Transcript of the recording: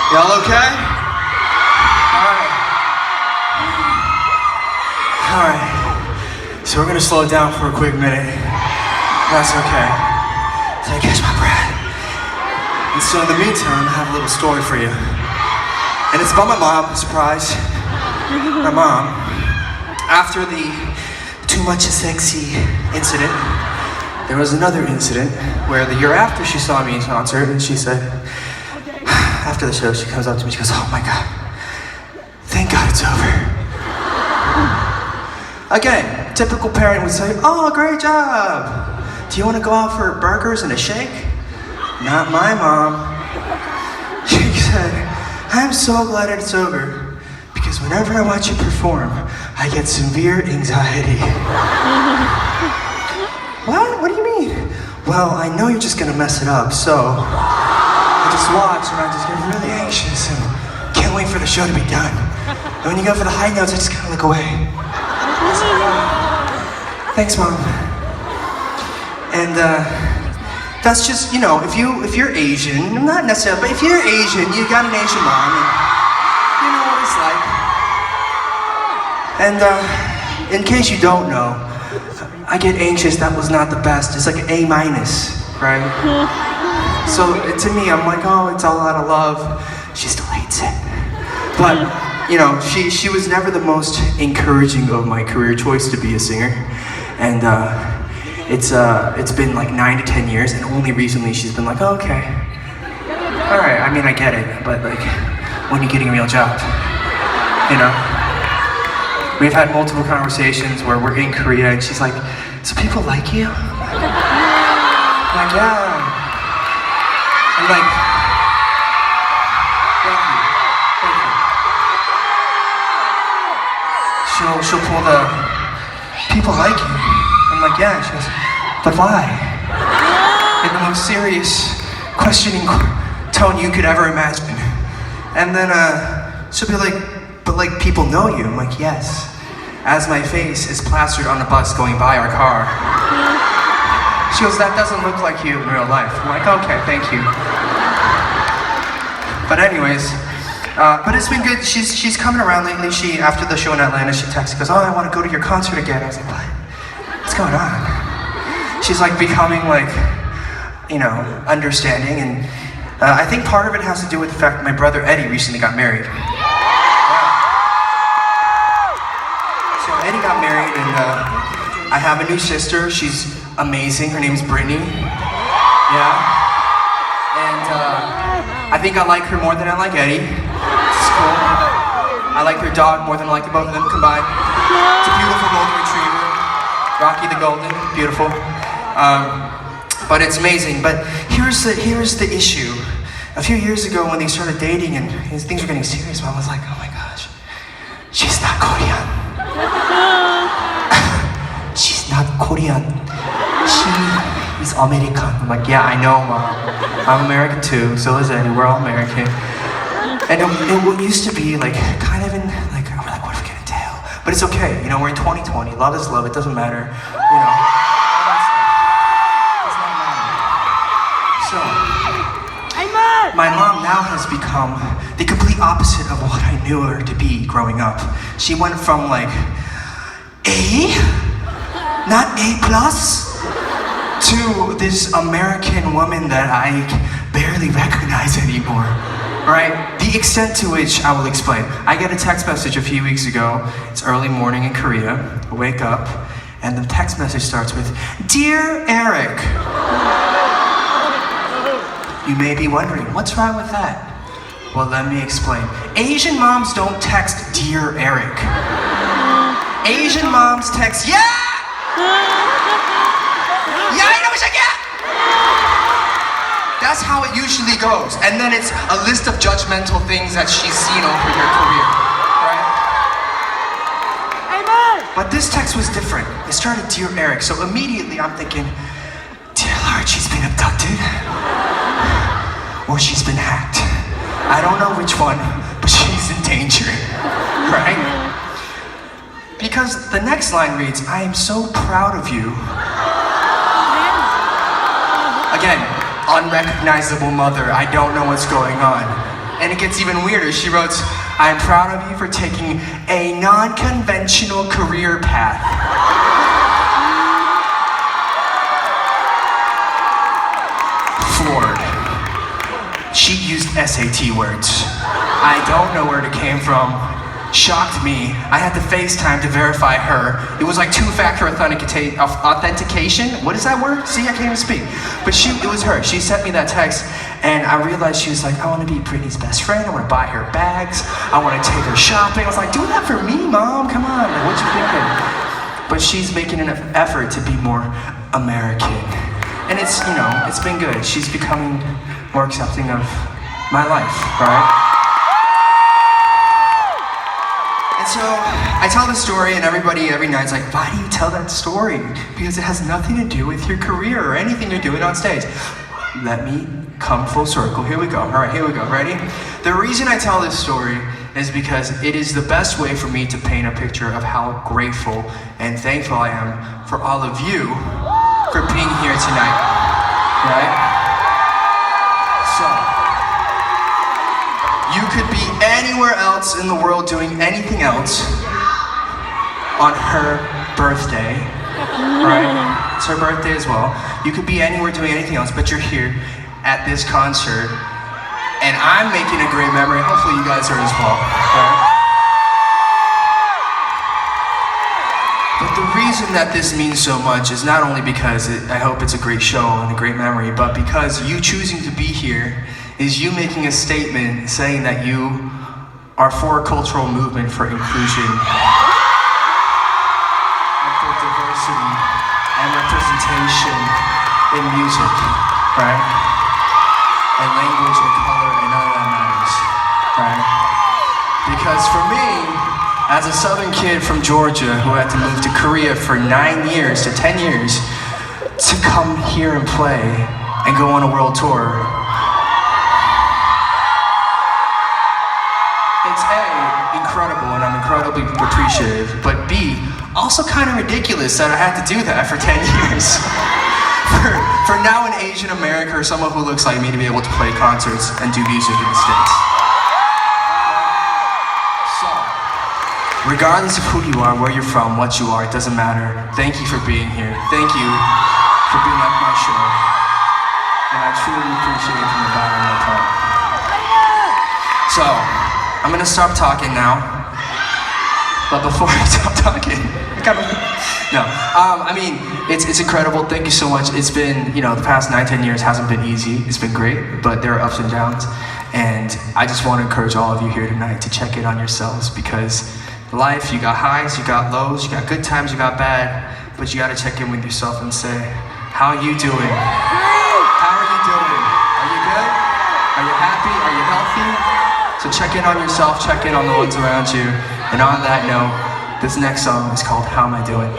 Y'all okay? Alright. So we're gonna slow it down for a quick minute. That's okay. So I catch my breath. And so in the meantime, I have a little story for you. And it's about my mom, surprise. My mom, after the too much sexy incident, there was another incident where the year after she saw me in concert, and she said, after the show, she comes up to me, she goes, oh my God, thank God it's over. Again, typical parent would say, oh, great job. Do you want to go out for burgers and a shake? Not my mom. She said, I'm so glad it's over because whenever I watch you perform, I get severe anxiety. What? What do you mean? Well, I know you're just gonna mess it up, so I just watch and I just get really anxious and can't wait for the show to be done. And when you go for the high notes, I just kind of look away. Thanks, Mom. And that's just, you know, if you're Asian, not necessarily, but if you're Asian, you got an Asian mom, and you know what it's like. And in case you don't know, I get anxious. That was not the best. It's like an A-, right? So to me, I'm like, oh, it's all out of love. She still hates it. But, you know, she was never the most encouraging of my career choice to be a singer. And it's been like 9 to 10 years, and only recently she's been like, oh, okay. All right, I mean, I get it, but like, when are you getting a real job? You know? We've had multiple conversations where we're in Korea, and she's like, so people like you? I'm like, yeah. I'm like, thank you. She'll pull the, people like you. I'm like, yeah. She goes, but why? In the most serious, questioning tone you could ever imagine. And then she'll be like, but like people know you. I'm like, yes. As my face is plastered on a bus going by our car. She goes, that doesn't look like you in real life. I'm like, okay, thank you. But anyways, but it's been good. She's coming around lately. After the show in Atlanta, she texted, goes, oh, I want to go to your concert again. I was like, what? What's going on? She's like becoming like, you know, understanding, and I think part of it has to do with the fact that my brother Eddie recently got married. So Eddie got married, and I have a new sister. She's amazing. Her name's Brittany. Yeah. And I think I like her more than I like Eddie. It's cool. I like their dog more than I like the both of them combined. It's a beautiful golden retriever. Rocky the Golden, beautiful. But it's amazing. But here's the issue. A few years ago when they started dating and things were getting serious, Mom was like, oh my gosh, she's not Korean. She's not Korean. She is American. I'm like, yeah, I know, Mom. I'm American too, so is Eddie. We're all American. And it used to be like kind of in like, we're like, what are we gonna do? But it's okay, you know, we're in 2020. Love is love, it doesn't matter. You know, all that stuff does not matter. So, my mom now has become the complete opposite of what I knew her to be growing up. She went from like, A, not A+, to this American woman that I barely recognize anymore. Right? The extent to which I will explain. I get a text message a few weeks ago. It's early morning in Korea. I wake up, and the text message starts with, Dear Eric. You may be wondering, what's wrong with that? Well, let me explain. Asian moms don't text Dear Eric. Asian moms text, yeah! Yeah, I know what I get! That's how it usually goes. And then it's a list of judgmental things that she's seen over your career, right? Amen. But this text was different. It started, Dear Eric. So immediately I'm thinking, Dear Lord, she's been abducted. Or she's been hacked. I don't know which one, but she's in danger, right? Because the next line reads, I am so proud of you. Again, unrecognizable mother, I don't know what's going on. And it gets even weirder. She wrote, I'm proud of you for taking a non-conventional career path. Floored. She used SAT words. I don't know where it came from. Shocked me. I had to FaceTime to verify her. It was like two-factor authentication. What is that word? See, I can't even speak. But it was her. She sent me that text, and I realized she was like, I want to be Brittany's best friend. I want to buy her bags. I want to take her shopping. I was like, do that for me, Mom. Come on. Like, what you thinking? But she's making an effort to be more American. And it's, you know, it's been good. She's becoming more accepting of my life, right? And so I tell this story, and everybody every night's like, why do you tell that story? Because it has nothing to do with your career or anything you're doing on stage. Let me come full circle. Here we go. All right, here we go. Ready? The reason I tell this story is because it is the best way for me to paint a picture of how grateful and thankful I am for all of you for being here tonight. Right? So, you could be anywhere else in the world doing anything else on her birthday, right? It's her birthday as well. You could be anywhere doing anything else, but you're here at this concert, and I'm making a great memory. Hopefully you guys are as well, right? But the reason that this means so much is not only because I hope it's a great show and a great memory, but because you choosing to be here is you making a statement saying that you are for a cultural movement for inclusion and for diversity and representation in music, right? And language and color and all that matters, right? Because for me, as a Southern kid from Georgia who had to move to Korea for 9 years to 10 years to come here and play and go on a world tour, it's A, incredible, and I'm incredibly appreciative, but B, also kind of ridiculous that I had to do that for 10 years. for now an Asian American or someone who looks like me to be able to play concerts and do music in the States. So, regardless of who you are, where you're from, what you are, it doesn't matter. Thank you for being here. Thank you for being at my show. And I truly appreciate it from the bottom of my heart. So, I'm gonna stop talking now, but before I stop talking, I mean, it's incredible. Thank you so much. It's been, you know, the past 9-10 years hasn't been easy. It's been great, but there are ups and downs, and I just want to encourage all of you here tonight to check in on yourselves, because life, you got highs, you got lows, you got good times, you got bad, but you got to check in with yourself and say, how are you doing? How are you doing? Are you good? Are you happy? Are you healthy? So check in on yourself, check in on the ones around you. And on that note, this next song is called How Am I Doing?